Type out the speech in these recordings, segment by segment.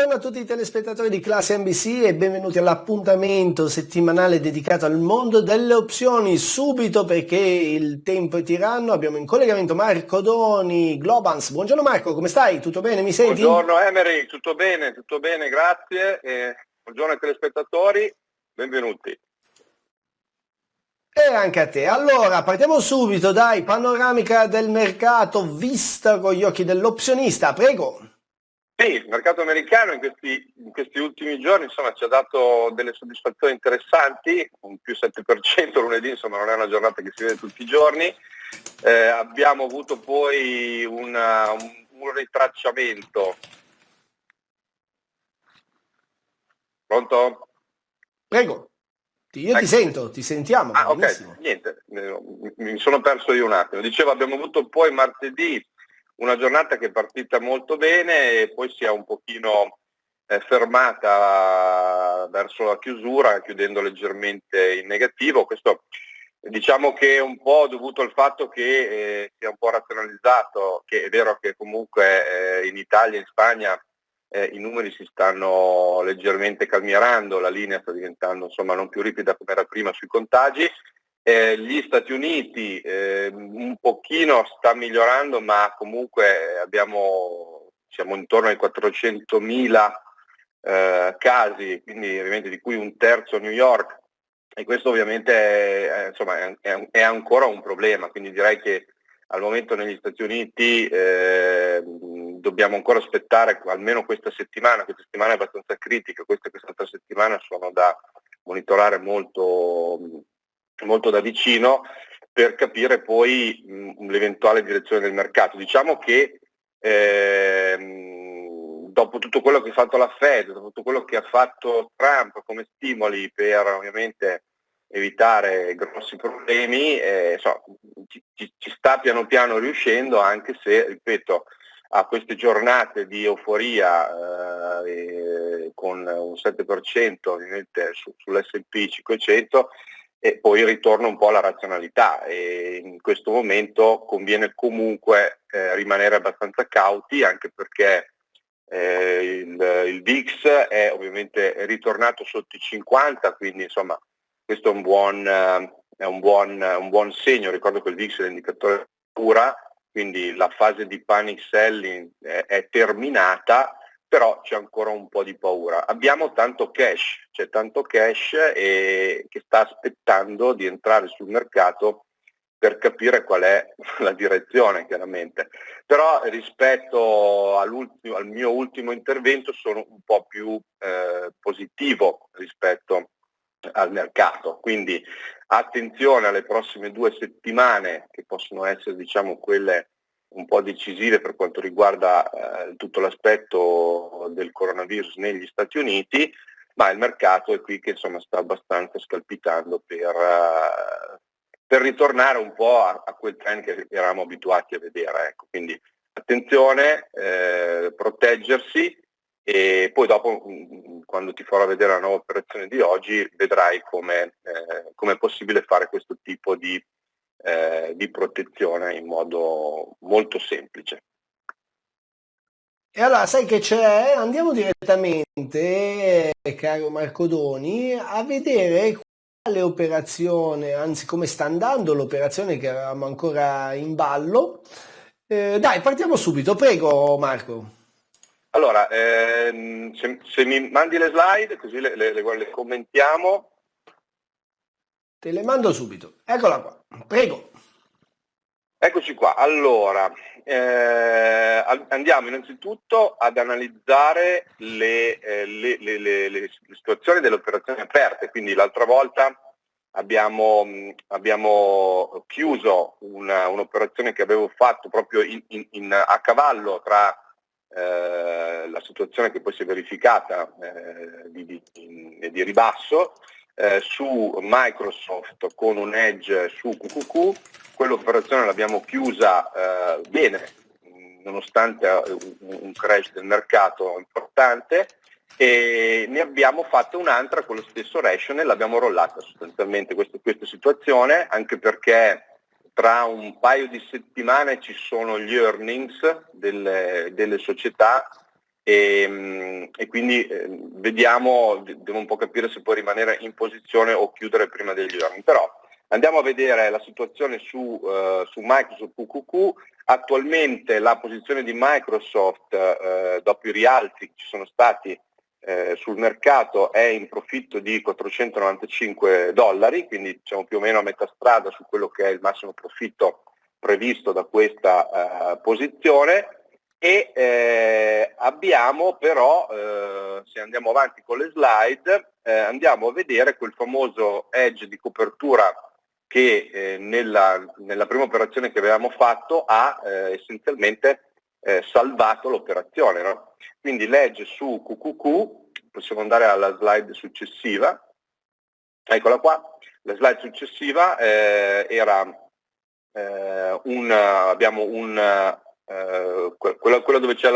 Buongiorno a tutti i telespettatori di Classe NBC e benvenuti all'appuntamento settimanale dedicato al mondo delle opzioni. Subito, perché il tempo è tiranno, abbiamo in collegamento Marco Doni, Globans. Buongiorno Marco, come stai? Tutto bene? Mi senti? Buongiorno Emery, tutto bene, grazie. Buongiorno ai telespettatori, benvenuti. E anche a te. Allora, partiamo subito, dai, panoramica del mercato vista con gli occhi dell'opzionista, prego. Sì, il mercato americano in questi ultimi giorni insomma, ci ha dato delle soddisfazioni interessanti, un più 7% lunedì, insomma non è una giornata che si vede tutti i giorni. Abbiamo avuto poi un ritracciamento. Pronto? Prego. Io ti sento, ti sentiamo. Ok, niente, mi sono perso io un attimo. Dicevo, abbiamo avuto poi martedì una giornata che è partita molto bene e poi si è un pochino fermata verso la chiusura, chiudendo leggermente in negativo. Questo diciamo che è un po' dovuto al fatto che si è un po' razionalizzato, che è vero che comunque in Italia e in Spagna i numeri si stanno leggermente calmierando, la linea sta diventando insomma non più ripida come era prima sui contagi. Gli Stati Uniti un pochino sta migliorando, ma comunque siamo intorno ai 400.000 casi, quindi ovviamente di cui un terzo a New York, e questo ovviamente insomma, è ancora un problema, quindi direi che al momento negli Stati Uniti dobbiamo ancora aspettare almeno questa settimana è abbastanza critica, quest'altra settimana sono da monitorare molto, molto da vicino per capire poi l'eventuale direzione del mercato. Diciamo che dopo tutto quello che ha fatto la Fed, dopo tutto quello che ha fatto Trump come stimoli per ovviamente evitare grossi problemi, ci sta piano piano riuscendo, anche se, ripeto, a queste giornate di euforia con un 7% ovviamente sull'S&P 500 e poi ritorna un po' alla razionalità, e in questo momento conviene comunque rimanere abbastanza cauti, anche perché il VIX è ovviamente ritornato sotto i 50, quindi insomma questo è un buon segno. Ricordo che il VIX è l'indicatore pura, quindi la fase di panic selling è terminata, però c'è ancora un po' di paura. Abbiamo c'è tanto cash che sta aspettando di entrare sul mercato per capire qual è la direzione, chiaramente. Però rispetto al mio ultimo intervento sono un po' più positivo rispetto al mercato, quindi attenzione alle prossime 2 settimane, che possono essere diciamo quelle un po' decisive per quanto riguarda tutto l'aspetto del coronavirus negli Stati Uniti, ma il mercato è qui che insomma sta abbastanza scalpitando per ritornare un po' a quel trend che eravamo abituati a vedere. Ecco. Quindi attenzione, proteggersi, e poi dopo quando ti farò vedere la nuova operazione di oggi vedrai come è possibile fare questo tipo di protezione in modo molto semplice. E allora, sai che c'è? Andiamo direttamente, caro Marco Doni, a vedere quale operazione, anzi come sta andando l'operazione che eravamo ancora in ballo. Dai, partiamo subito, prego Marco. Allora, se mi mandi le slide così le commentiamo. Te le mando subito, eccola qua, prego. Eccoci qua, allora andiamo innanzitutto ad analizzare le situazioni delle operazioni aperte. Quindi l'altra volta abbiamo chiuso un'operazione che avevo fatto proprio a cavallo tra la situazione che poi si è verificata di ribasso su Microsoft con un hedge su QQQ. Quell'operazione l'abbiamo chiusa bene, nonostante un crash del mercato importante, e ne abbiamo fatto un'altra con lo stesso rationale, l'abbiamo rollata sostanzialmente questa situazione, anche perché tra un paio di settimane ci sono gli earnings delle società e quindi vediamo, devo un po' capire se può rimanere in posizione o chiudere prima degli earning. Però andiamo a vedere la situazione su Microsoft QQQ. Attualmente la posizione di Microsoft dopo i rialzi che ci sono stati sul mercato è in profitto di $495, quindi diciamo più o meno a metà strada su quello che è il massimo profitto previsto da questa posizione. E abbiamo però, se andiamo avanti con le slide, andiamo a vedere quel famoso hedge di copertura che nella prima operazione che avevamo fatto ha essenzialmente salvato l'operazione, no? Quindi l'edge su QQQ, possiamo andare alla slide successiva, eccola qua, la slide successiva era abbiamo quella dove c'è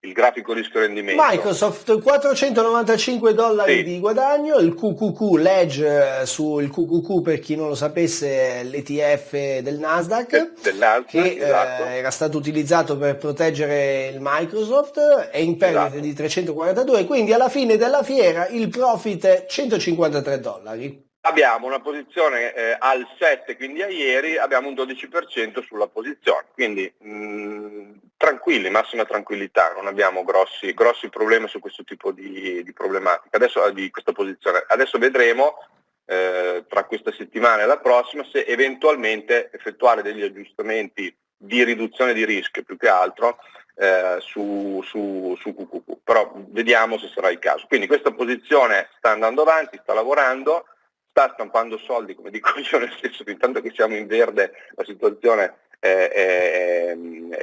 il grafico rischio rendimento. Microsoft $495 sì. di guadagno, il QQQ, l'edge sul QQQ, per chi non lo sapesse, l'ETF del Nasdaq, che esatto. era stato utilizzato per proteggere il Microsoft, è in perdita Esatto. di 342, quindi alla fine della fiera il profit è $153. Abbiamo una posizione al 7, quindi a ieri abbiamo un 12% sulla posizione, quindi tranquilli, massima tranquillità, non abbiamo grossi problemi su questo tipo di problematica, adesso di questa posizione. Adesso vedremo tra questa settimana e la prossima se eventualmente effettuare degli aggiustamenti di riduzione di rischio più che altro su QQQ, però vediamo se sarà il caso. Quindi questa posizione sta andando avanti, sta lavorando, sta stampando soldi, come dico io, nel senso che intanto che siamo in verde la situazione è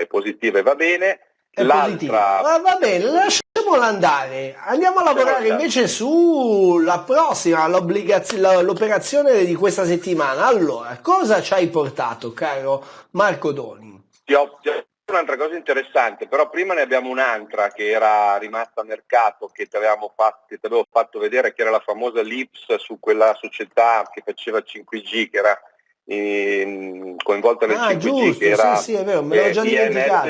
positiva e va bene. Va bene, lasciamola andare. Andiamo a lavorare invece sulla prossima, l'operazione di questa settimana. Allora, cosa ci hai portato, caro Marco Doni? Ti ho un'altra cosa interessante, però prima ne abbiamo un'altra che era rimasta a mercato, che ti avevo fatto vedere, che era la famosa Lips, su quella società che faceva 5G, che era coinvolta nel 5G, giusto, che era sì, è vero, me l'ho già dimenticata.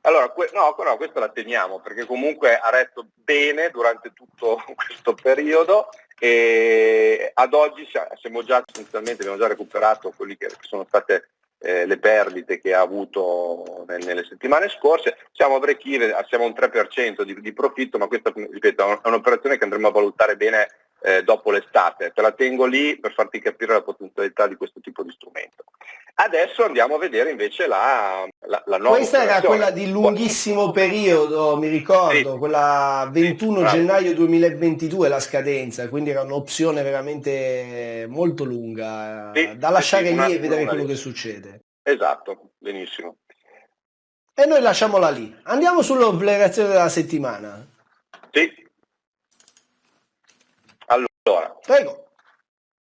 Allora, no, questa la teniamo, perché comunque ha retto bene durante tutto questo periodo e ad oggi abbiamo già recuperato quelli che sono state le perdite che ha avuto nelle settimane scorse. Siamo a break even, siamo a un 3% di profitto, ma questa, ripeto, è un'operazione che andremo a valutare bene dopo l'estate. Te la tengo lì per farti capire la potenzialità di questo tipo di strumento. Adesso andiamo a vedere invece la nuova Questa operazione. era quella di lunghissimo periodo, mi ricordo, sì, quella 21 sì, gennaio 2022 la scadenza, quindi era un'opzione veramente molto lunga, sì, da lasciare sì, lì e vedere quello che succede. Esatto, benissimo. E noi lasciamola lì. Andiamo sull'operazione della settimana. Sì. Allora, prego.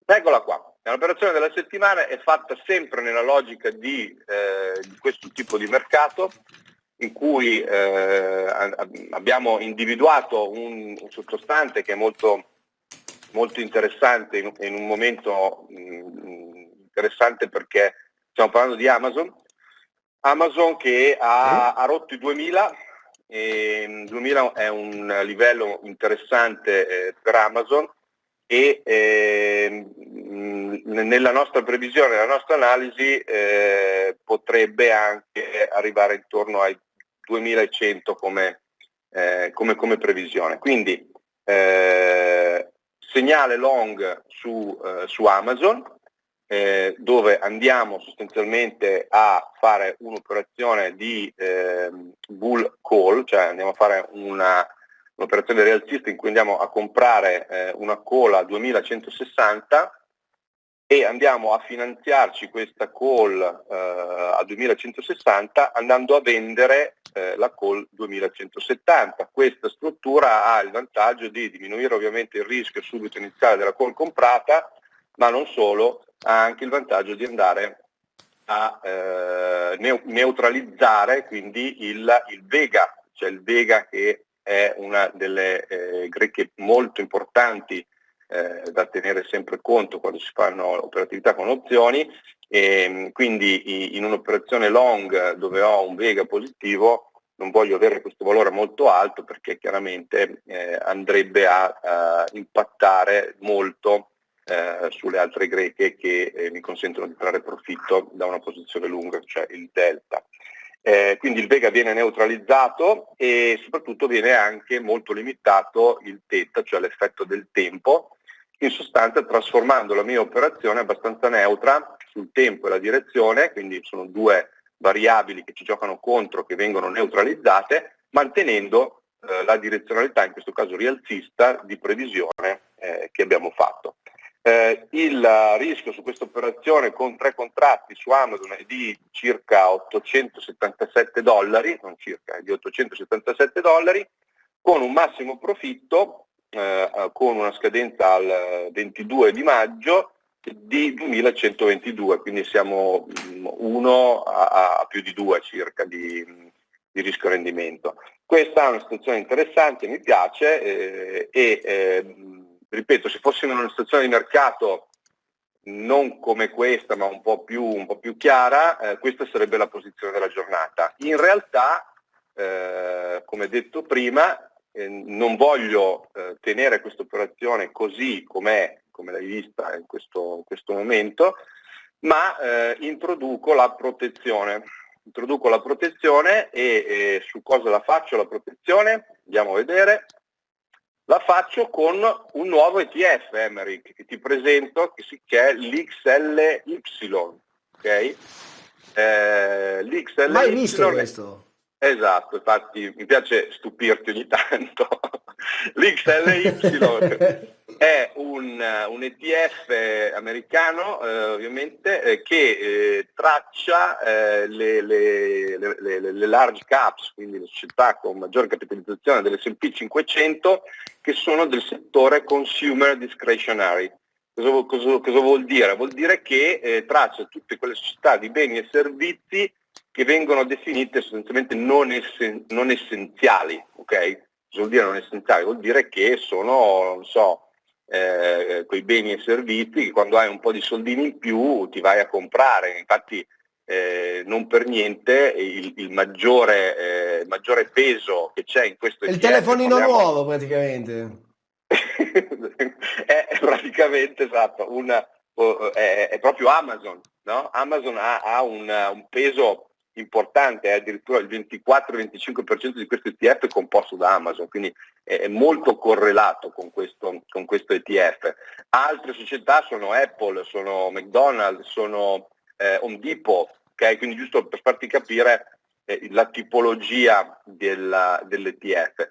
Eccola qua. L'operazione della settimana è fatta sempre nella logica di questo tipo di mercato, in cui abbiamo individuato un sottostante che è molto, molto interessante in un momento interessante, perché stiamo parlando di Amazon che ha rotto i 2000, e 2000 è un livello interessante per Amazon, e nella nostra previsione, nella nostra analisi potrebbe anche arrivare intorno ai 2100 come previsione. Quindi segnale long su Amazon, dove andiamo sostanzialmente a fare un'operazione di bull call, cioè andiamo a fare un'operazione rialzista in cui andiamo a comprare una call a 2160 e andiamo a finanziarci questa call a 2160 andando a vendere la call 2170. Questa struttura ha il vantaggio di diminuire ovviamente il rischio subito iniziale della call comprata, ma non solo, ha anche il vantaggio di andare a neutralizzare quindi il Vega, cioè il Vega che è una delle grecche molto importanti da tenere sempre conto quando si fanno operatività con opzioni, e quindi in un'operazione long dove ho un Vega positivo non voglio avere questo valore molto alto perché chiaramente andrebbe a impattare molto sulle altre greche che mi consentono di trarre profitto da una posizione lunga, cioè il delta. Quindi il Vega viene neutralizzato e soprattutto viene anche molto limitato il θ, cioè l'effetto del tempo, in sostanza trasformando la mia operazione abbastanza neutra sul tempo e la direzione, quindi sono due variabili che ci giocano contro, che vengono neutralizzate, mantenendo la direzionalità, in questo caso rialzista, di previsione che abbiamo fatto. Il rischio su questa operazione con 3 contratti su Amazon è di circa $877, non circa, è di $877, con un massimo profitto con una scadenza al 22 di maggio di 2122, quindi siamo 1 a più di 2 circa di rischio rendimento. Questa è una situazione interessante, mi piace ripeto, se fossimo in una situazione di mercato non come questa ma un po' più chiara, questa sarebbe la posizione della giornata. In realtà, come detto prima, non voglio tenere questa operazione così com'è, come l'hai vista in questo momento, ma introduco la protezione. E su cosa la faccio la protezione? Andiamo a vedere. La faccio con un nuovo ETF, Emeric, che ti presento, che è l'XLY. Okay? L'XLY Mai visto questo? Esatto, infatti mi piace stupirti ogni tanto. L'XLY è un ETF americano, ovviamente, che traccia le large caps, quindi le società con maggiore capitalizzazione dell'S&P 500, che sono del settore consumer discretionary. Cosa vuol dire? Vuol dire che traccia tutte quelle società di beni e servizi che vengono definite sostanzialmente non essenziali, ok? Cosa vuol dire non essenziali? Vuol dire che sono, non so, quei beni e servizi che quando hai un po' di soldini in più ti vai a comprare. Infatti non per niente il maggiore peso che c'è in questo ETF. Il telefonino nuovo praticamente. È praticamente esatto, è proprio Amazon, no? Amazon ha un peso importante, addirittura il 24-25% di questo ETF è composto da Amazon, quindi è molto correlato con questo ETF. Altre società sono Apple, sono McDonald's, sono Home Depot, okay? Quindi giusto per farti capire la tipologia dell'ETF.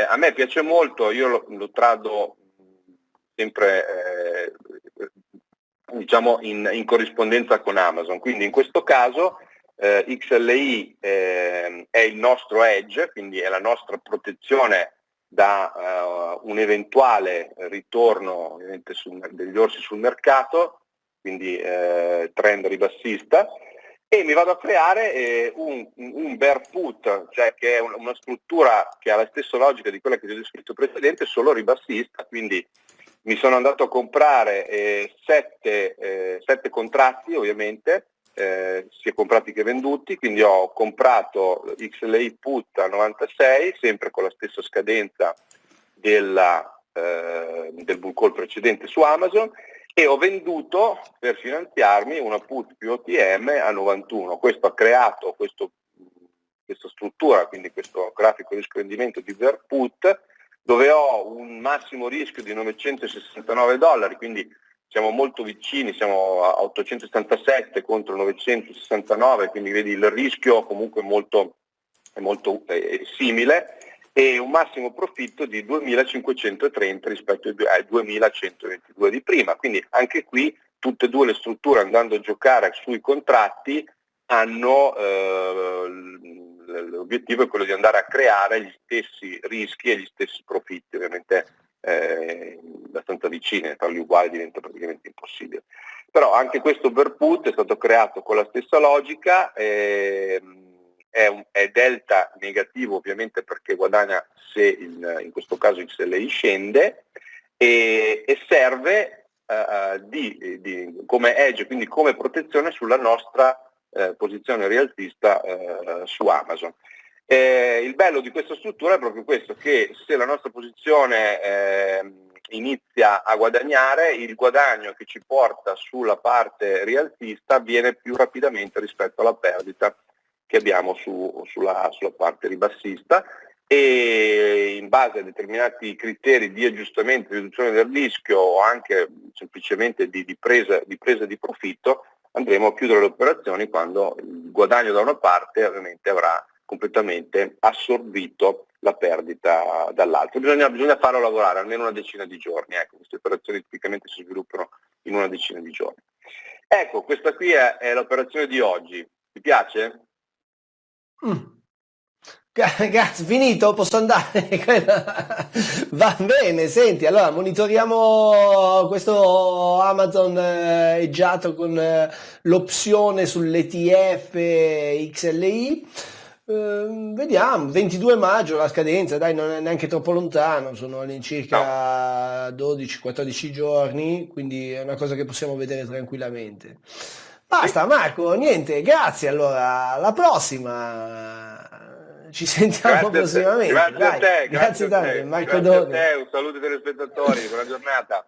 A me piace molto, io lo trado sempre diciamo in corrispondenza con Amazon, quindi in questo caso XLI è il nostro hedge, quindi è la nostra protezione da un eventuale ritorno ovviamente degli orsi sul mercato, quindi trend ribassista, e mi vado a creare un bear put, cioè che è una struttura che ha la stessa logica di quella che ti ho descritto precedente, solo ribassista, quindi mi sono andato a comprare 7 contratti ovviamente, sia comprati che venduti, quindi ho comprato XLI put a 96, sempre con la stessa scadenza del bull call precedente su Amazon, e ho venduto per finanziarmi una put più OTM a 91. Questo ha creato questa struttura, quindi questo grafico di rendimento di bear put, dove ho un massimo rischio di $969, quindi siamo molto vicini, siamo a 877 contro 969, quindi vedi il rischio comunque è molto simile, e un massimo profitto di 2.530 rispetto ai 2.122 di prima. Quindi anche qui tutte e due le strutture, andando a giocare sui contratti, hanno l'obiettivo è quello di andare a creare gli stessi rischi e gli stessi profitti, ovviamente abbastanza vicine, farli uguali diventa praticamente impossibile. Però anche questo bear put è stato creato con la stessa logica, è delta negativo ovviamente perché guadagna se in questo caso XLI scende, e serve come hedge, quindi come protezione sulla nostra posizione rialzista su Amazon. Il bello di questa struttura è proprio questo, che se la nostra posizione inizia a guadagnare, il guadagno che ci porta sulla parte rialzista avviene più rapidamente rispetto alla perdita che abbiamo sulla parte ribassista, e in base a determinati criteri di aggiustamento, di riduzione del rischio o anche semplicemente di presa di profitto, andremo a chiudere le operazioni quando il guadagno da una parte ovviamente avrà completamente assorbito la perdita dall'altra. Bisogna farlo lavorare almeno una decina di giorni, ecco, queste operazioni tipicamente si sviluppano in una decina di giorni. Ecco, questa qui è l'operazione di oggi. Ti piace? Grazie, finito? Posso andare? Va bene, senti, allora monitoriamo questo Amazon eggiato con l'opzione sull'ETF XLI. Vediamo, 22 maggio la scadenza, dai, non è neanche troppo lontano, sono all'incirca 12-14 giorni, quindi è una cosa che possiamo vedere tranquillamente. Basta Marco, niente, grazie allora, alla prossima, ci sentiamo prossimamente. Grazie Dai, a te, grazie tante, te. Marco Grazie Doni. a te, un saluto ai telespettatori, buona giornata.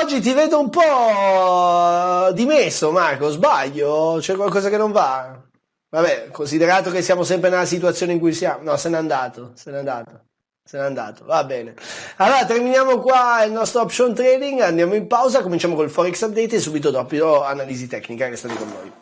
Oggi ti vedo un po' dimesso, Marco, sbaglio? C'è qualcosa che non va? Vabbè, considerato che siamo sempre nella situazione in cui siamo. No, se n'è andato, se n'è andato, se n'è andato. Va bene. Allora, terminiamo qua il nostro option trading, andiamo in pausa, cominciamo col Forex Update e subito dopo analisi tecnica. Restate con noi.